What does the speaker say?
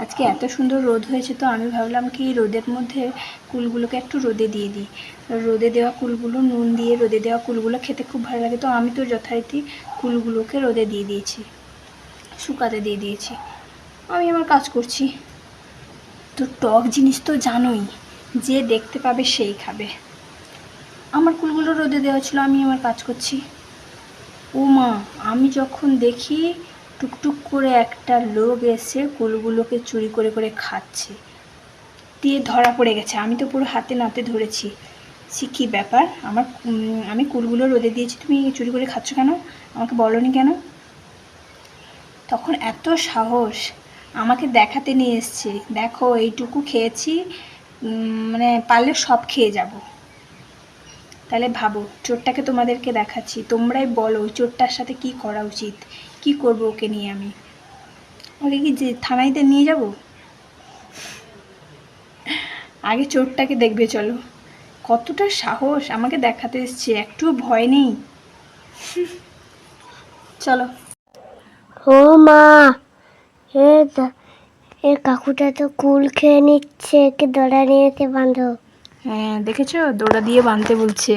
আজকে এত সুন্দর রোদ হয়েছে, তো আমি ভাবলাম কি রোদের মধ্যে কুলগুলোকে একটু রোদে দিয়ে দিই। রোদে দেওয়া কুলগুলো, নুন দিয়ে রোদে দেওয়া কুলগুলো খেতে খুব ভালো লাগে, তো আমি তো যথারীতি কুলগুলোকে রোদে দিয়ে দিয়েছি, শুকাতে দিয়ে দিয়েছি। আমি আমার কাজ করছি। তো টক জিনিস তো জানোই, যে দেখতে পাবে সেই খাবে। আমার কুলগুলো রোদে দেওয়া ছিল, আমি আমার কাজ করছি। ও মা, আমি যখন দেখি টুকটুক করে একটা লোক এসে কুলগুলোকে চুরি করে করে খাচ্ছে, দিয়ে ধরা পড়ে গেছে। আমি তো পুরো হাতে নাতে ধরেছি। সে কী ব্যাপার, আমি কুলগুলো রোদে দিয়েছি, তুমি চুরি করে খাচ্ছ কেন, আমাকে বলোনি কেন? তখন এত সাহস, আমাকে দেখাতে নিয়ে এসছে, দেখো এইটুকু খেয়েছি, মানে পারলে সব খেয়ে যাব। তাহলে ভাবো, চোরটাকে তোমাদেরকে দেখাচ্ছি, তোমরাই বলো ওই চোরটার সাথে কি করা উচিত, কি করব ওকে নিয়ে। ওকে কি যে থানায় নিয়ে যাব? আগে চোরটাকে দেখবে, চলো কতটা সাহস, আমাকে দেখাতে এসছে, একটুও ভয় নেই। চলো। ও মা, এ কাকুটা তো কুল খেয়ে নিচ্ছে, একে দড়া নিয়ে এসে বাঁধো। হ্যাঁ দেখেছো, দৌড়া দিয়ে বাঁধতে বলছে।